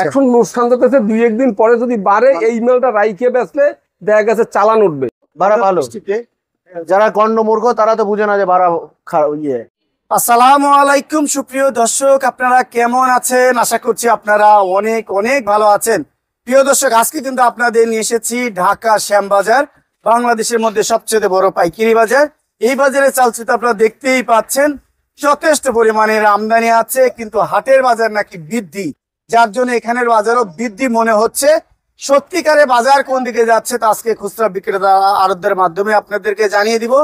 এখন অনুষ্ঠান দিতেছে, দুই একদিন পরে যদি বাড়ে এই মালটা রাইখে বেচলে দেখা গেছে চালান উঠবে। ভাড়া ভালো, যারা গন্ডমূর্খ তারা তো বুঝে না যে ভাড়া ইয়ে। আসসালামু আলাইকুম সুপ্রিয় দর্শক, আপনারা কেমন আছেন? আশা করছি আপনারা অনেক অনেক ভালো আছেন। প্রিয় দর্শক, আজকে কিন্তু আপনাদের নিয়ে এসেছি ঢাকা শ্যামবাজার, বাংলাদেশের মধ্যে সবচেয়ে বড় পাইকারি বাজার। এই বাজারে চালচিত্র আপনারা দেখতেই পাচ্ছেন, যথেষ্ট পরিমাণের আমদানি আছে, কিন্তু হাটের বাজার নাকি বৃদ্ধি, যার জন্য এখানের বাজারও বৃদ্ধি মনে হচ্ছে। সত্যিকারে বাজার কোন দিকে যাচ্ছে তা আজকে খুচরা বিক্রেতা আড়তদের মাধ্যমে আপনাদেরকে জানিয়ে দিব।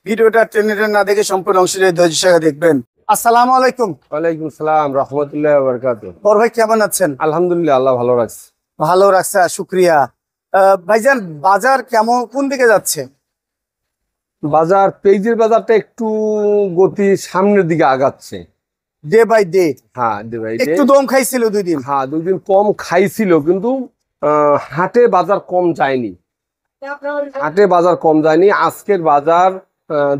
ভিডিওটা টেনে না দেখে সম্পূর্ণ অংশ ধৈর্য সহকারে দেখবেন। আসসালামু আলাইকুম। ওয়ালাইকুম সালাম রাহমাতুল্লাহি ওয়া বারাকাতুহু। বড় ভাই কেমন আছেন? আলহামদুলিল্লাহ, আল্লাহ ভালো রাখছে। ভালো রাখছে, শুক্রিয়া। ভাইজান, বাজার কেমন, কোন দিকে যাচ্ছে? বাজার পেঁয়াজের বাজারটা একটু গতি সামনের দিকে আগাচ্ছে ডে বাই ডে। হ্যাঁ, ডে বাই ডে। একটু দম খাইছিল দুই দিন। হ্যাঁ, দুই দিন কম খাইছিল, কিন্তু হাটে বাজার কম যায়নি। হাটে বাজার কম যায়নি। আজকের বাজার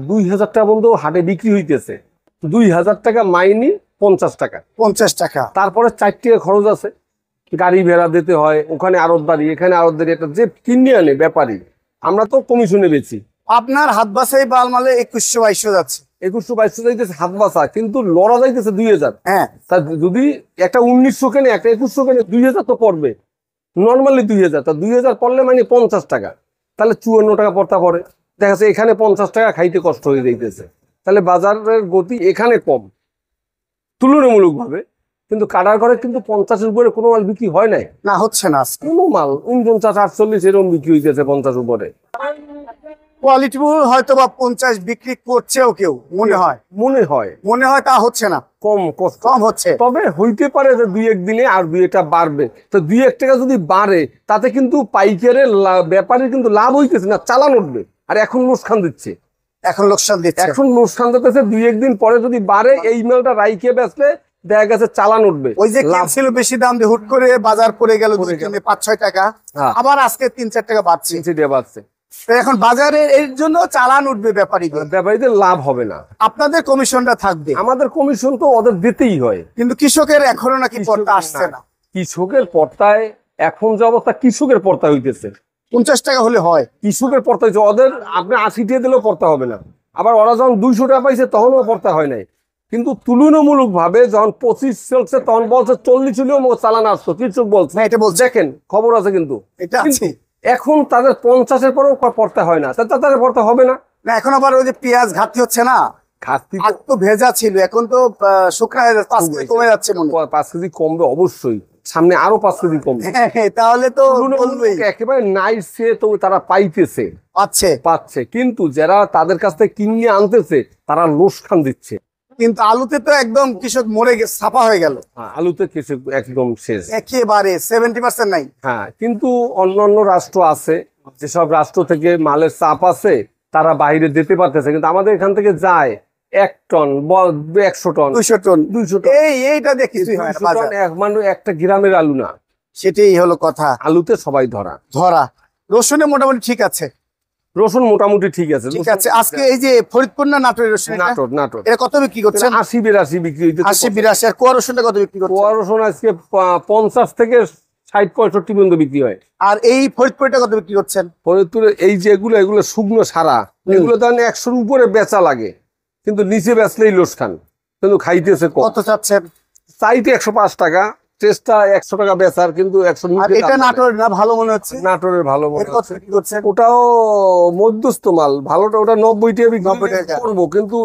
2000 টাকা পর্যন্ত হাটে বিক্রি হইতেছে। 2000 টাকা মাইনি 50 টাকা। 50 টাকা। তারপরে 4 টাকা খরচ আছে, গাড়ি ভাড়া দিতে হয়, ওখানে আড়তদারি, এখানে আড়তদারি, এটা যে কিনে আনে ব্যাপারী, আমরা তো কমিশনে বেচি। আপনার হাত বাসাই বালমালে 2100-2200 যাচ্ছে। 2100-2200 যাইতেছে হাত বাসা, কিন্তু লড়া যাইতেছে 2000। হ্যাঁ, তা যদি একটা 1900 কেনে, একটা 2100 কেনে, 2000 তো পড়বে নর্মালি। 2000, তা 2000 পড়লে মানে 50 টাকা, তাহলে 54 টাকা পড়তা পড়ে। দেখা যাচ্ছে এখানে 50 টাকা খাইতে কষ্ট হয়ে যাইতেছে। তাহলে বাজারের গতি এখানে কম তুলনামূলক ভাবে, কিন্তু কাটার ঘরে কিন্তু 50-এর উপরে কোনো মাল বিক্রি হয় নাই। না, হচ্ছে না কোনো মাল 49-48 এরকম বিক্রি হইতেছে 50 উপরে। কোয়ালিটিফুল হয়তো বা 50 বিক্রি করছেও কেউ, মনে হয় তা হচ্ছে না, কম হচ্ছে। তবে হইতে পারে যে 2-1 দিনে আর 2-1টা বাড়বে। তো 2-1 টাকা যদি বাড়ে, তাতে কিন্তু পাইকারের ব্যাপারীর কিন্তু লাভ হইতেছে না, চালান উঠবে। আর এখন লোকসান দিচ্ছে, এখন লোকসান দিতেছে। 2-1 দিন পরে যদি বাড়ে এই মালটা রাইখে বেচলে দেখা গেছে চালান উঠবে। ওই যে ছিল বেশি দাম দিয়ে হুট করে বাজার পড়ে গেল 5-6 টাকা, আবার আজকে 3-4 টাকা বাড়ছে। এখন বাজারে এর জন্য চালান উঠবে, ব্যাপারীদের লাভ হবে না। আপনাদের কমিশনটা থাকবে। আমাদের কমিশন তো ওদের দিতেই হয়, কিন্তু কৃষকের এখনো নাকি পর্তা আসছে না। কৃষকের পর্তায় এখন যে অবস্থা, কৃষকের পর্তা হইতেছে 50 টাকা হলে হয়। কৃষকের পর্তা হয়েছে ওদের, আপনি 80 টাকা দিলেও পর্তা হবে না। আবার ওরা যখন 200 টাকা পাইছে তখনও পর্তা হয় নাই। কিন্তু তুলনামূলক ভাবে যখন 25 চলছে তখন বলছে 40 হলেও চালান আসতো, কৃষক বলছে। এটা বলছে, দেখেন খবর আছে, কিন্তু এটা আছে। এখন তাদের 50-এর পরেও পড়তে হয় না, তাদের পড়তে হবে না। এখন আবার ওই যে পেঁয়াজ ঘাটতি হচ্ছে না, ঘাটতি তো ভেজা ছিল, এখন তো শুকনা 5 কেজি কমে যাচ্ছে। 5 কেজি কমবে অবশ্যই, সামনে আরো 5 কেজি কমবে। তাহলে তো একেবারে নাইছে, তো তারা পাচ্ছে, কিন্তু যারা তাদের কাছ থেকে কিনে আনতেছে তারা লোকসান দিচ্ছে। কিন্তু আলুতে তো একদম কৃষক মরে গেছে, ছাপা হয়ে গেল। আলুতে কৃষক একদম শেষ, একেবারে 70% নাই। হ্যাঁ, কিন্তু অন্যান্য রাষ্ট্র আছে, যেসব রাষ্ট্র থেকে মালের চাপ আছে তারা বাইরে দিতে পারতেছে, কিন্তু আমাদের এখান থেকে যায় 1 টন, 100 টন, 200 টন। এইটা দেখি একটা গ্রামের আলু না। সেটাই হলো কথা। আলুতে সবাই ধরা। রসুনে মোটামুটি ঠিক আছে, রসুন মোটামুটি ঠিক আছে। আজকে এই যে ফরিদপুর না নাটোরের রসুন, নাটোর এটা কত বিক্রি করছেন? 80-82 বিক্রি হইতেছে। 80-82। আর কোয়া রসুনটা কত বিক্রি করছেন? কোয়া রসুন আজকে 50 থেকে 60-65 পর্যন্ত বিক্রি হয়। আর এই ফরিদপুরটা কত বিক্রি করছেন? ফরিদপুরে এই যে এগুলো শুকনো সারা, এগুলো ধরেন 100-র উপরে বেচা লাগে, কিন্তু নিচে বেচলেই লোকসান, কিন্তু খাইতেছে কত। কত চাচ্ছেন? চাইতে 105 টাকা, চেষ্টা 100 টাকা বেচার, কিন্তু 100 এটা নাটোরের না ভালো মনে হচ্ছে? নাটোরের ভালো মনে হচ্ছে। ওটাও মধ্যস্থ মাল, ভালোটা ওটা 90 টাকা বিক্রি করবো, কিন্তু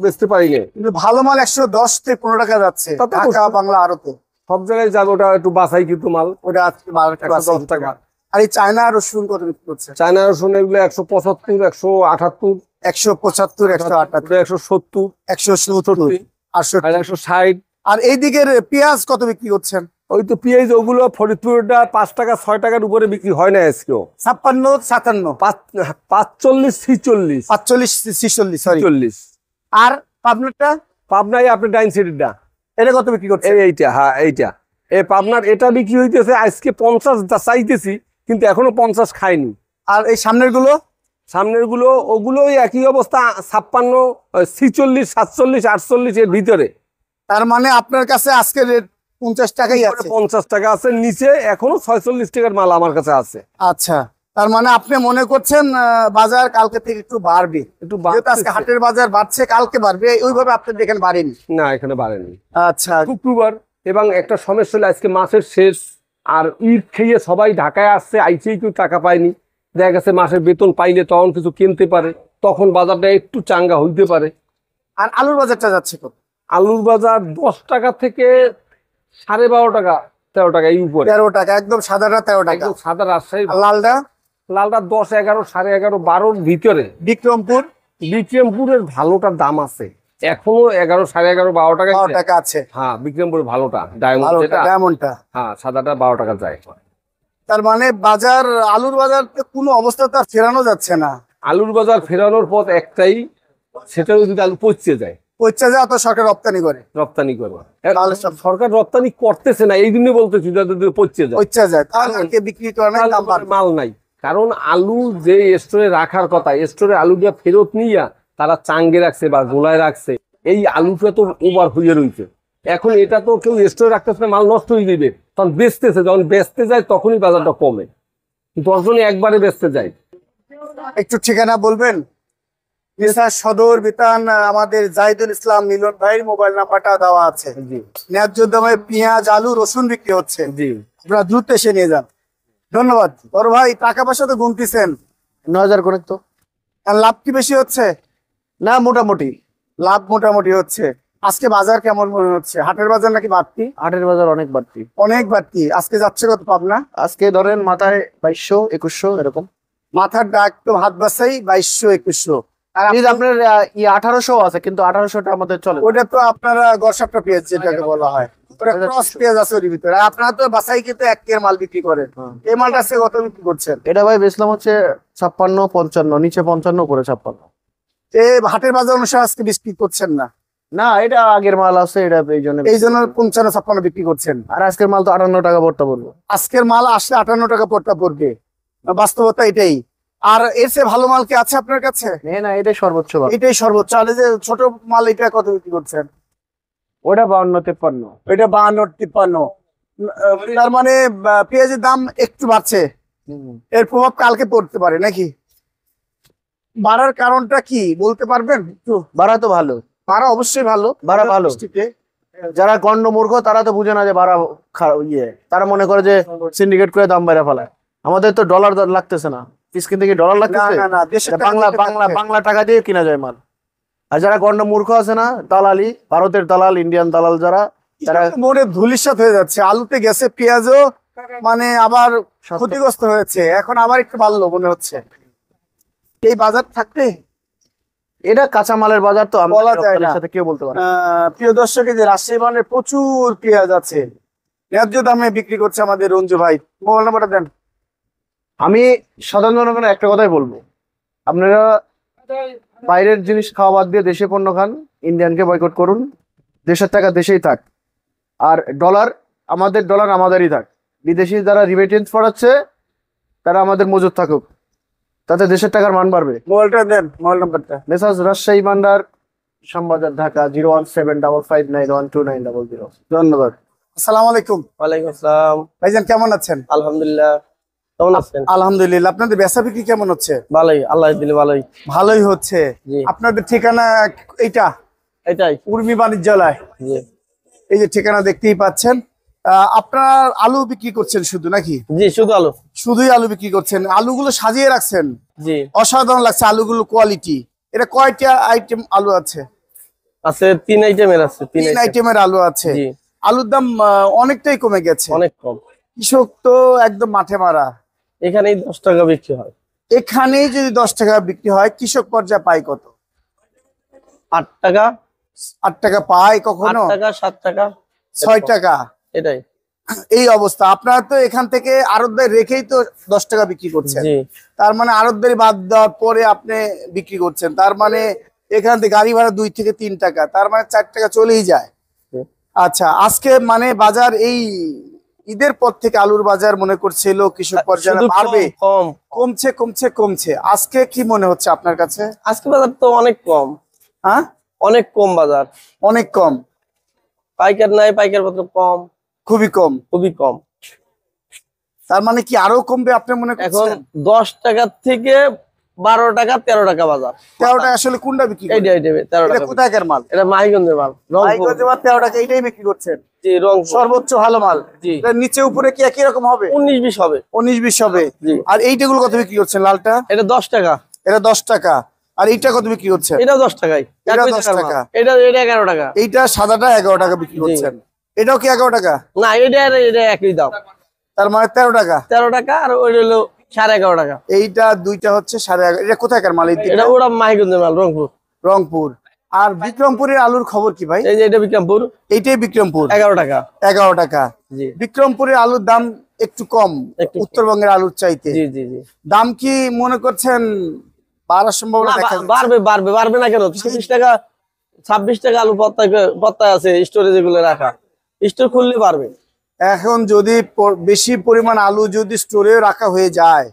বেচতে পারি না। কিন্তু ভালো মাল 110 থেকে 15 টাকা যাচ্ছে ঢাকা বাংলা আড়তে, সব জায়গায় যাবে। ওটা একটু বাছাই, কিন্তু মাল ওটা আজকে 12 টাকা। আর এই চায়না রসুন কত বিক্রি করছে? চায়না রসুন এগুলো 175, 178, 175, 178, 170, 170, 160। আর এই দিকের পেঁয়াজ কত বিক্রি করছেন? ওই তো পেঁয়াজ, ওগুলো ফরিদপুরটা 5 টাকা 6 টাকার উপরে বিক্রি হয় না আজকেও। 56, 57, 45, 46, 46, 46। আর পাবনায় আপনার ডাইন সাইডেরটা, এটা কত বিক্রি করছে? এইটা, হ্যাঁ এইটা, এই পাবনার এটা বিক্রি হইতেছে আজকে 50 চাইতেছি, কিন্তু এখনো 50 খাইনি। আর এই সামনের গুলো ওগুলোই একই অবস্থা, 56, 46, 47, 48 এর ভিতরে। তার মানে আপনার কাছে আজকে রেট 50 টাকাই আছে। 50 টাকা আছে, নিচে এখনো 46 টাকার মাল আমার কাছে আছে। আচ্ছা, তার মানে আপনি মনে করছেন বাজার কালকে থেকে একটু বাড়বে? একটু যেহেতু আজকে হাটের বাজার বাড়ছে, কালকে বাড়বে, ওইভাবে আপনি দেখেন বাড়েনি? না, এখানে বাড়েনি। আচ্ছা, শুক্রবার এবং একটা সমস্যা হলো আজকে মাসের শেষ, আর ঈদ খেয়ে সবাই ঢাকায় আসছে, আইসেই কেউ টাকা পায়নি। দেখা গেছে মাসের বেতন পাইলে তখন কিছু কিনতে পারে, তখন বাজারটা একটু চাঙ্গা হইতে পারে। আর আলুর বাজারটা যাচ্ছে কত? আলুর বাজার 10 টাকা থেকে 12.5 টাকা 13 টাকা এই উপরে। 13 টাকা, একদম সাদাটা 13 টাকা। একদম সাদা রাজশাহী। আর লালটা? লালটা 10, 11, 11.5, 12 ভিতরে। বিক্রমপুর? বিক্রমপুরের ভালোটার দাম আছে এখনো 11, 11.5, 12 টাকা। 12 টাকা আছে। হ্যাঁ, বিক্রমপুরের ভালোটা ডায়মন্ড যেটা, ডায়মন্ডটা। হ্যাঁ, সাদাটা 12 টাকা যায়। তার মানে বাজার, আলুর বাজার কোনো অবস্থা তো আর ফেরানো যাচ্ছে না। আলুর বাজার ফেরানোর পথ একটাই, সেটা যদি আলু পচে যায়, পয়সা যায় তো সরকার রপ্তানি করে, রপ্তানি করবো। তাহলে সব সরকার রপ্তানি করতেছে না, এই জন্য বলতেছি যদি পচে যায়, পয়সা যায়, তাহলে কে বিক্রি করে না, দাম বাড়বে। মাল নাই। কারণ আলু যে স্টোরে রাখার কথা, স্টোরে আলুটা ফেরত নিয়ে তারা চাঙ্গে রাখছে বা গোলায় রাখছে, এই আলুটা তো ওভার হয়ে রয়েছে। এখন এটা তো কেউ স্টোরে রাখতেছে না, মাল নষ্ট হয়ে দিবে, তখন বেচতেছে, যখন বেচতে যায় তখনই বাজারটা কমে। 10 জনে একবারে বেচতে যায়। একটু ঠিকানা বলবেন? মিরসরাই সদর বিতান, আমাদের জাহিদুল ইসলাম মিলন ভাইয়ের মোবাইল নাম্বারটা দেওয়া আছে। জি ন্যায্য দামে পেঁয়াজ, আলু, রসুন বিক্রি হচ্ছে, জি। আপনারা দ্রুত এসে নিয়ে যান। ধন্যবাদ। বড় ভাই, টাকা পয়সা তো গুনতেছেন, 9000 কোনেক তো। আর লাভ কি বেশি হচ্ছে? না, মোটামুটি লাভ মোটামুটি হচ্ছে। আজকে বাজার কেমন মনে হচ্ছে? হাটের বাজার নাকি বাড়তি? হাটের বাজার অনেক বাড়তি। অনেক বাড়তি। আজকে যাচ্ছে কত পাবনা? আজকে ধরেন মাথায় 2200, 2100 এরকম। মাথার ডাক তো হাত বাসাই 2200, 2100। আর এই যে আপনার 1800 আছে, কিন্তু 1800টা আমাদের চলে। ওটা তো আপনারা গরসাপটা পেঁয়াজ যেটাকে বলা হয়, ওটা ক্রস পেঁয়াজ আছে ওর ভিতরে। আর আপনারা তো বাসাই কিন্তু এক কের মাল বিক্রি করেন, এই মালটা আজকে কত বিক্রি করছেন? এটা ভাই বেচলাম হচ্ছে 56, 55, নিচে 55, উপরে 56। এই হাটের বাজার অনুসারে আজকে বিক্রি করছেন না? না, এটা আগের মাল আছে, এটা এই জন্য 55, 56 বিক্রি করছেন। আর আজকের মাল তো 58 টাকা ভর্তা পড়বে। আজকের মাল আসলে 58 টাকা পড়তা পড়বে, বাস্তবতা এটাই। আর এর চেয়ে ভালো মাল কি আছে আপনার কাছে? না, এটাই সর্বোচ্চ মাল। এটাই সর্বোচ্চ। আর এই যে ছোট মাল, এটা কত বিক্রি করছেন? ওটা 52, 53। এটা 52, 53। তার মানে পেঁয়াজের দাম একটু বাড়ছে, এর প্রভাব কালকে পড়তে পারে নাকি? বাড়ার কারণটা কি বলতে পারবেন একটু? বাড়া তো ভালো, বাড়া অবশ্যই ভালো, বাড়া ভালো। দৃষ্টিতে। যারা গণ্ড মূর্খ তারা তো বুঝে না যে বাড়া তারা মনে করে যে সিন্ডিকেট করে দাম বাইরে ফেলায়। আমাদের তো ডলার লাগতেছে না, পিস কিনতে কি ডলার না লাগতেছে? না না, দেশের টাকা বাংলা বলতে বাংলা থাকবে। বাংলা টাকা দিয়ে কিনা যায় মাল। আর যারা গণ্ড মূর্খ আছে না, দালালি, ভারতের দালাল, ইন্ডিয়ান দালাল, যারা তারা মনে ধুলিসাৎ হয়ে যাচ্ছে। আলুতে গেছে, পেঁয়াজও মানে আবার ক্ষতিগ্রস্ত হয়েছে, এখন আবার একটু ভালো মনে হচ্ছে। এই বাজার থাকতে এটা কাঁচামালের বাজার, তো আমরা বলা যায় না। সাথে কেউ বলতে পারে না। প্রিয় দর্শক, এই যে রাজশাহী মানে প্রচুর পেঁয়াজ আছে, ন্যায্য দামে বিক্রি করছে আমাদের রঞ্জু ভাই। মোবাইল নাম্বারটা দেন। আমি সাধারণ জনগণের একটা কথাই বলবো, আপনারা বাইরের জিনিস খাওয়া বাদ দিয়ে দেশে পণ্য খান, ইন্ডিয়ানকে বয়কট করুন, দেশের টাকা দেশেই থাক। আর ডলার আমাদেরই থাক। বিদেশি যারা রিমিটেন্স পড়াচ্ছে তারা আমাদের মজুদ থাকুক, তাতে দেশের টাকার মান বাড়বে। মোবাইলটা দেন, মোবাইল নাম্বারটা। মেসাজ রাজশাহী ভান্ডার, শ্যামবাজার, ঢাকা 01755929000। ধন্যবাদ। আসসালামু আলাইকুম। ওয়ালাইকুম আসসালাম। ভাইজান কেমন আছেন? আলহামদুলিল্লাহ, কেমন আছেন? আলহামদুলিল্লাহ। আপনাদের বেচা বিক্রি কেমন হচ্ছে? ভালোই, আল্লাহ দিলে ভালোই। ভালোই হচ্ছে। জি। আপনাদের ঠিকানা এইটা এটাই। উর্মি বাণিজ্যালয়, জি এই যে ঠিকানা দেখতেই পাচ্ছেন। আপনার আলু বিক্রি করছেন শুধু নাকি? জি, শুধু আলু। শুধুই আলু বিক্রি করছেন? আলুগুলো সাজিয়ে রাখছেন, জি অসাধারণ লাগছে আলুগুলো, কোয়ালিটি। এটা কয়টা আইটেম আলু আছে? আছে 3 আইটেমের, আছে 3 তিন আইটেমের আলু আছে। জি, আলুর দাম অনেকটাই কমে গেছে, অনেক কম। কৃষক তো একদম মাঠে মারা। এখানেই 10 টাকা বিক্রি হয়। এখানেই যদি 10 টাকা বিক্রি হয়, কৃষক পর্যায়ে পায় কত? 8 টাকা, 8 টাকা পায় 8 কখনো, টাকা, 7 টাকা, 6 টাকা। এটাই। এই অবস্থা। আপনারা তো এখান থেকে আড়তদার রেখেই তো 10 টাকা বিক্রি করছেন। জি তার মানে আড়তদারি বাদ দেওয়ার পরে আপনি বিক্রি করছেন, তার মানে এখান থেকে গাড়ি ভাড়া 2 থেকে 3 টাকা, তার মানে 4 টাকা চলেই যায়। হুম। আচ্ছা, আজকে মানে বাজার এই ঈদের পর থেকে আলুর বাজার মনে করছিল কৃষক পর্যায়ে শুধু বাড়বে, কম। কমছে কমছে কমছে। আজকে কি মনে হচ্ছে আপনার কাছে? আজকে বাজার তো অনেক কম, হ্যাঁ, অনেক কম বাজার। অনেক কম। পাইকার নাই, পাইকার পত্র কম। খুবই কম। খুবই কম। তার মানে কি আরো কমবে আপনি মনে এখন করছেন? 10 টাকা থেকে 12 টাকা 13 টাকা বাজার। 13 টাকা আসলে কোনটা বিক্রি করেন? এইটা 13 এটা টাকা। কোথাকার মাল? এটা মাহিগঞ্জের মাল, রংপুর। মাইগঞ্জে মাল 13 টাকা, এইটাই বিক্রি করছেন? জি, রংপুর। সর্বোচ্চ ভালো মাল। জি। এটার নিচে উপরে কি একই রকম হবে? 19-20 হবে। 19-20 হবে। জি। আর এইটাগুলো কত বিক্রি করছেন? লালটা এটা 10 টাকা। এটা 10 টাকা। আর এইটা কত বিক্রি করছেন? এটাও 10 টাকাই। এটাও একই 10 টাকার মাল। টাকা। এটা 11 টাকা। এইটা সাদাটা 11 টাকা বিক্রি জি। করছেন। এটাও কি 11 টাকা? না, এটা একই দাম। তার মানে 13 টাকা। 13 টাকা, আর ওই হলো 11.5 টাকা। এইটা দুইটা হচ্ছে 11.5। এটা কোথাকার মাল? এই এটা দুইটা ওরা মাহিগঞ্জের মাল, রংপুর। রংপুর। আর বিক্রমপুরের আলুর খবর কি ভাই? এই যে এটা বিক্রমপুর, এইটাই বিক্রমপুর, 11 টাকা। 11 টাকা। জি বিক্রমপুরের আলুর দাম একটু কম একটু কম। উত্তরবঙ্গের আলুর চাইতে। জি জি জি। দাম কি মনে করছেন বাড়ার সম্ভাবনা না, দেখা যাচ্ছে? বাড়বে না কেন? 26 টাকা আলু পত্তায় আছে স্টোরেজ, এগুলো রাখা। স্টোর খুললে পারবে। এখন যদি বেশি পরিমাণ আলু যদি স্টোরে রাখা হয়ে যায়,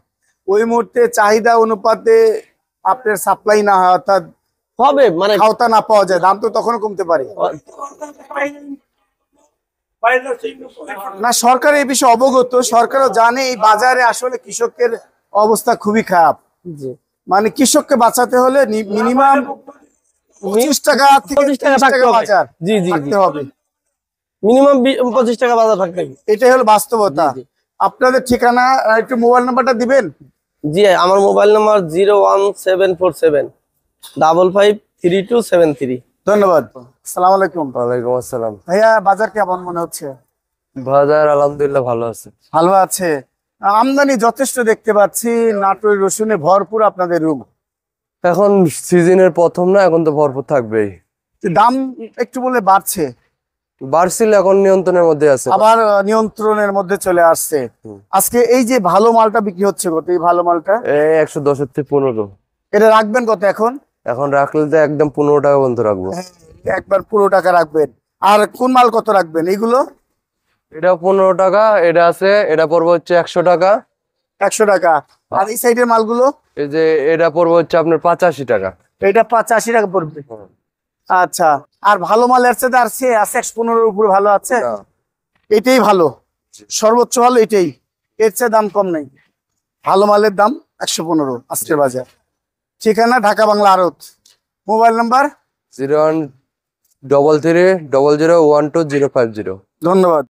ওই মুহূর্তে চাহিদা অনুপাতে আপনার সাপ্লাই না হয়, অর্থাৎ হবে মানে খাওতা না পাওয়া যায়, দাম তো তখনও কমতে পারে। না, সরকার এই বিষয়ে অবগত, সরকারও জানে এই বাজারে আসলে কৃষকের অবস্থা খুবই খারাপ। জি। মানে কৃষককে বাঁচাতে হলে মিনিমাম 25 টাকা থেকে 25 টাকা 30 থাকতে টাকা হবে। বাজার জি জি জি। থাকতে হবে। মিনিমাম 25 টাকা বাজার থাকতে হবে। এটাই হলো বাস্তবতা। জি, জি। আপনাদের ঠিকানা আর একটু মোবাইল নাম্বারটা দিবেন? জি, আমার মোবাইল নাম্বার 01747 553273। ধন্যবাদ। আসসালামু আলাইকুম। ওয়ালাইকুম আসসালাম। ভাইয়া, বাজার কেমন মনে হচ্ছে? বাজার আলহামদুলিল্লাহ ভালো আছে। ভালো আছে। আমদানি যথেষ্ট দেখতে পাচ্ছি, নাটোর রসুনে ভরপুর আপনাদের রুম। এখন সিজনের প্রথম না, এখন তো ভরপুর থাকবেই। দাম একটু বলে বাড়ছে, বাড়ছিল, এখন নিয়ন্ত্রণের মধ্যে আছে। আবার নিয়ন্ত্রণের মধ্যে চলে আসছে। আজকে এই যে ভালো মালটা বিক্রি হচ্ছে কত? এই ভালো মালটা 110 থেকে 15। এটা রাখবেন কত এখন? এখন রাখলে তো একদম 15 টাকা পর্যন্ত রাখবো। একবার 15 টাকা রাখবেন। আর কোন মাল কত রাখবেন? এইগুলো এটা 15 টাকা, এটা আছে, এটা পড়বে হচ্ছে 100 টাকা। 100 টাকা। আর এই সাইডের মালগুলো? এই যে এটা পড়বে হচ্ছে আপনার 85 টাকা। এটা 85 টাকা পড়বে। আচ্ছা। আর ভালো মাল এর সাথে আর সে আছে 115 উপরে ভালো আছে? না। এটাই ভালো, সর্বোচ্চ ভালো এটাই, এর চেয়ে দাম কম নেই। ভালো মালের দাম 115 আজকের বাজার। ঠিকানা ঢাকা বাংলা আড়ত। Mobile number 0133001250। ধন্যবাদ।